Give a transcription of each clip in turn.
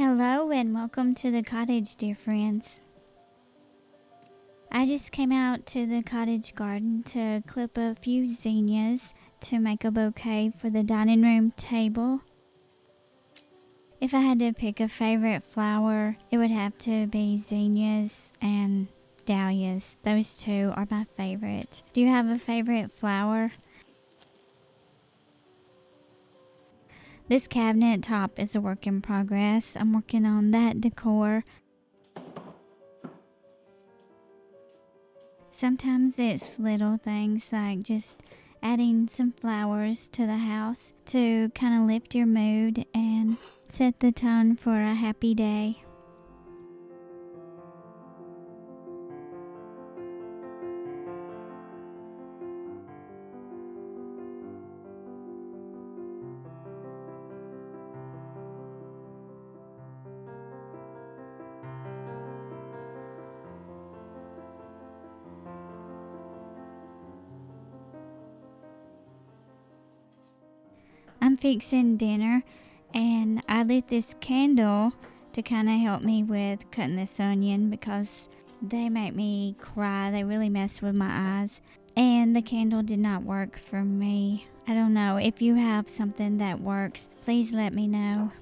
Hello and welcome to the cottage, dear friends. I just came out to the cottage garden to clip a few zinnias to make a bouquet for the dining room table. If I had to pick a favorite flower, it would have to be zinnias and dahlias. Those two are my favorite. Do you have a favorite flower? This cabinet top is a work in progress. I'm working on that decor. Sometimes it's little things like just adding some flowers to the house to kind of lift your mood and set the tone for a happy day. I'm fixing dinner and I lit this candle to kind of help me with cutting this onion because they make me cry. They really mess with my eyes. And the candle did not work for me. I don't know. If you have something that works, please let me know.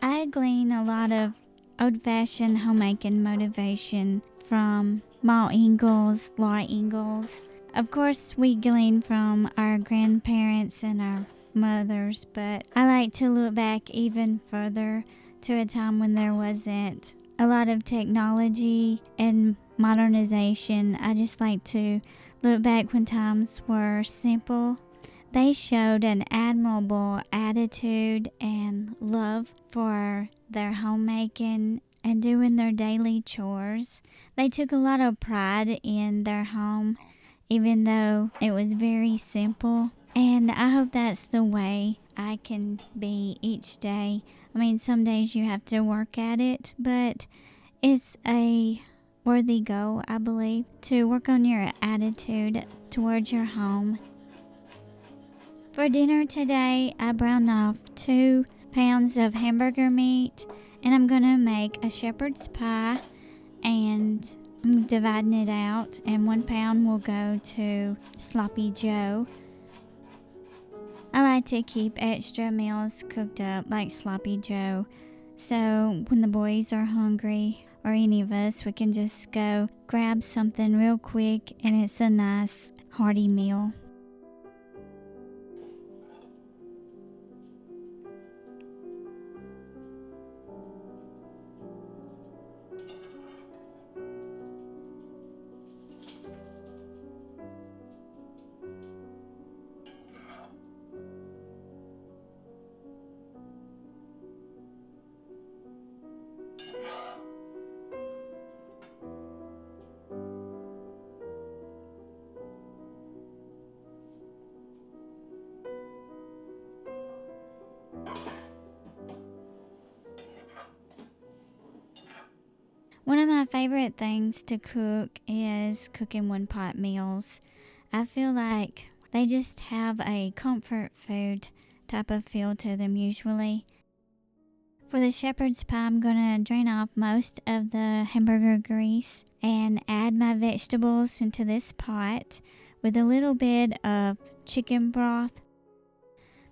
I glean a lot of old-fashioned homemaking motivation from Ma Ingalls, Laura Ingalls. Of course, we glean from our grandparents and our mothers, but I like to look back even further to a time when there wasn't a lot of technology and modernization. I just like to look back when times were simple. They showed an admirable attitude and love for their homemaking and doing their daily chores. They took a lot of pride in their home, even though it was very simple. And I hope that's the way I can be each day. I mean, some days you have to work at it, but it's a worthy goal, I believe, to work on your attitude towards your home. For dinner today, I browned off 2 pounds of hamburger meat, and I'm gonna make a shepherd's pie, and I'm dividing it out, and 1 pound will go to Sloppy Joe. I like to keep extra meals cooked up like Sloppy Joe, so when the boys are hungry or any of us, we can just go grab something real quick and it's a nice hearty meal. One of my favorite things to cook is cooking one-pot meals. I feel like they just have a comfort food type of feel to them usually. For the shepherd's pie, I'm going to drain off most of the hamburger grease and add my vegetables into this pot with a little bit of chicken broth.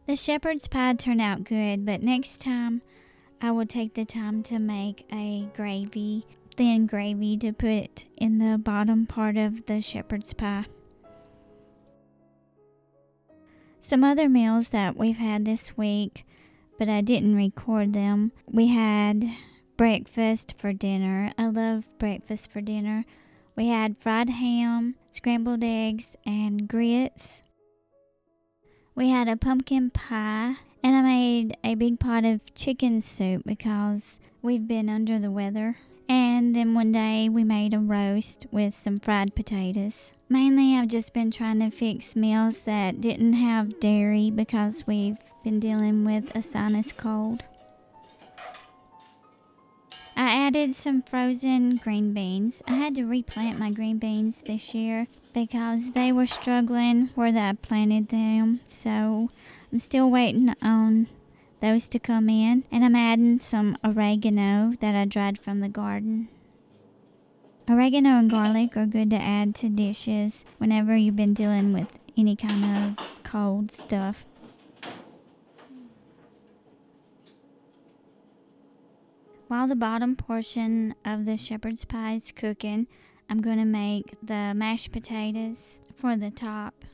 The shepherd's pie turned out good, but next time I will take the time to make a gravy, thin gravy to put in the bottom part of the shepherd's pie. Some other meals that we've had this week, but I didn't record them. We had breakfast for dinner. I love breakfast for dinner. We had fried ham, scrambled eggs, and grits. We had a pumpkin pie, and I made a big pot of chicken soup because we've been under the weather. And then one day we made a roast with some fried potatoes. Mainly I've just been trying to fix meals that didn't have dairy because we've been dealing with a sinus cold. I added some frozen green beans. I had to replant my green beans this year because they were struggling where I planted them. So I'm still waiting on those to come in. And I'm adding some oregano that I dried from the garden. Oregano and garlic are good to add to dishes whenever you've been dealing with any kind of cold stuff. While the bottom portion of the shepherd's pie is cooking, I'm going to make the mashed potatoes for the top.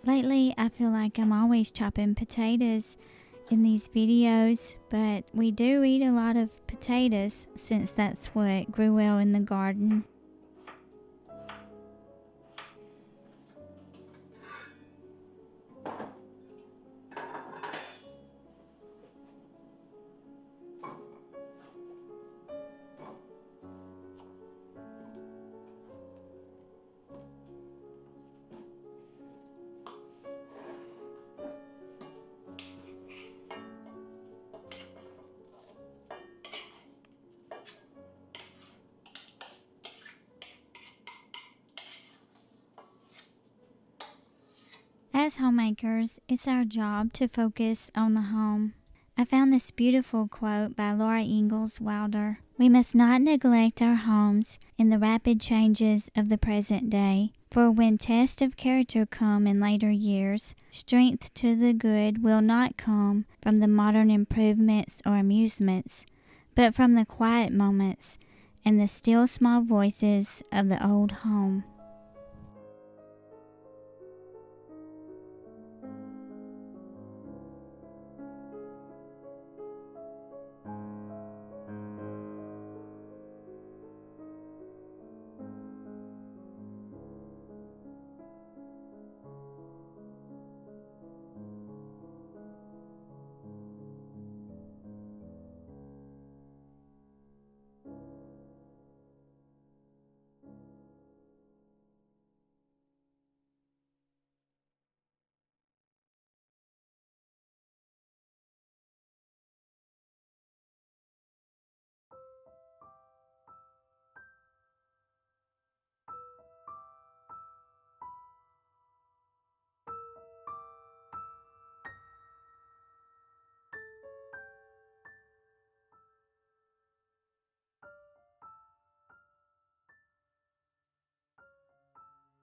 Lately, I feel like I'm always chopping potatoes in these videos, but we do eat a lot of potatoes since that's what grew well in the garden. As homemakers, it's our job to focus on the home. I found this beautiful quote by Laura Ingalls Wilder. We must not neglect our homes in the rapid changes of the present day, for when tests of character come in later years, strength to the good will not come from the modern improvements or amusements, but from the quiet moments and the still small voices of the old home.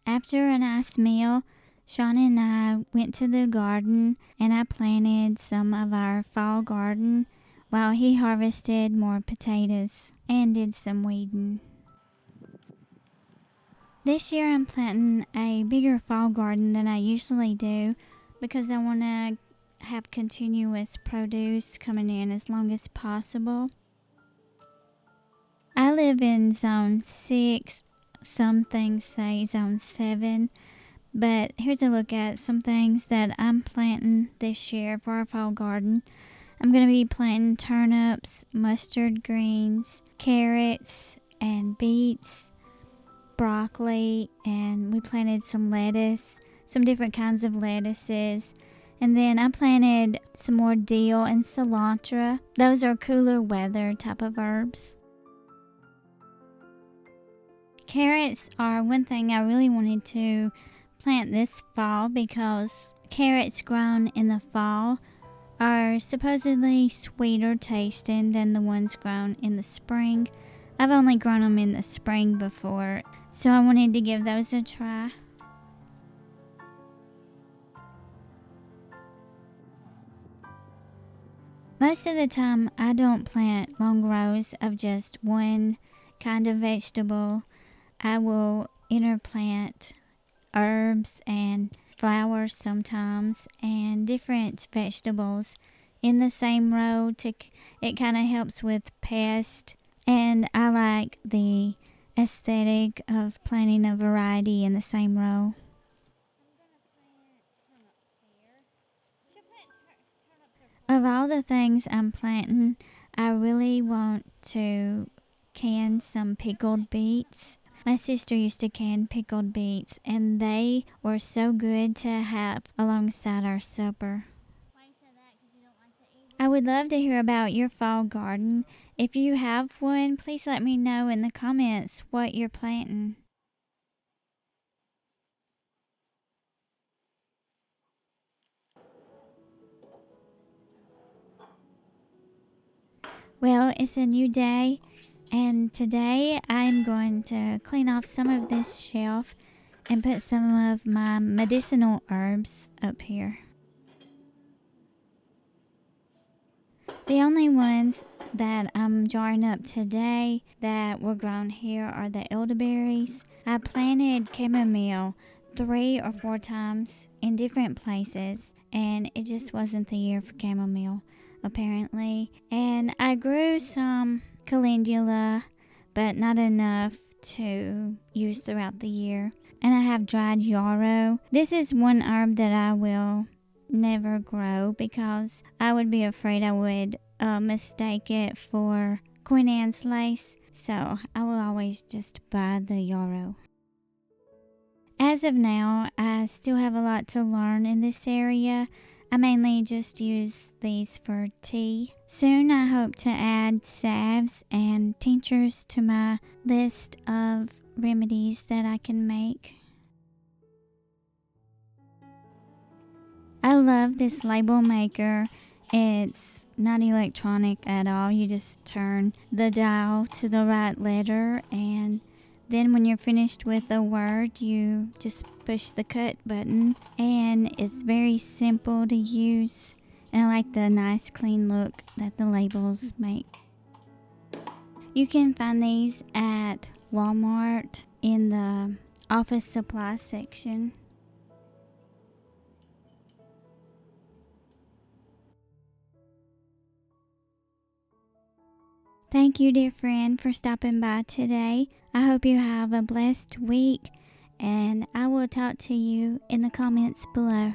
After a nice meal, Shauna and I went to the garden and I planted some of our fall garden while he harvested more potatoes and did some weeding. This year I'm planting a bigger fall garden than I usually do because I want to have continuous produce coming in as long as possible. I live in zone 6. Some things say zone 7, but here's a look at some things that I'm planting this year for our fall garden. I'm going to be planting turnips, mustard greens, carrots, and beets, broccoli, and we planted some lettuce, some different kinds of lettuces. And then I planted some more dill and cilantro. Those are cooler weather type of herbs. Carrots are one thing I really wanted to plant this fall because carrots grown in the fall are supposedly sweeter tasting than the ones grown in the spring. I've only grown them in the spring before, so I wanted to give those a try. Most of the time, I don't plant long rows of just one kind of vegetable. I will interplant herbs and flowers sometimes and different vegetables in the same row. It kind of helps with pests, and I like the aesthetic of planting a variety in the same row. Of all the things I'm planting, I really want to can some pickled beets. My sister used to can pickled beets, and they were so good to have alongside our supper. I would love to hear about your fall garden. If you have one, please let me know in the comments what you're planting. Well, it's a new day, and today I'm going to clean off some of this shelf and put some of my medicinal herbs up here. The only ones that I'm jarring up today that were grown here are the elderberries. I planted chamomile 3 or 4 times in different places, and it just wasn't the year for chamomile, apparently. And I grew some calendula, but not enough to use throughout the year. And I have dried yarrow. This is one herb that I will never grow because I would be afraid I would mistake it for Queen Anne's lace, so I will always just buy the yarrow. As of now, I still have a lot to learn in this area. I mainly just use these for tea. Soon I hope to add salves and tinctures to my list of remedies that I can make. I love this label maker. It's not electronic at all. You just turn the dial to the right letter, and then when you're finished with a word, you just push the cut button, and it's very simple to use. And I like the nice clean look that the labels make. You can find these at Walmart in the office supply section. Thank you, dear friend, for stopping by today. I hope you have a blessed week, and I will talk to you in the comments below.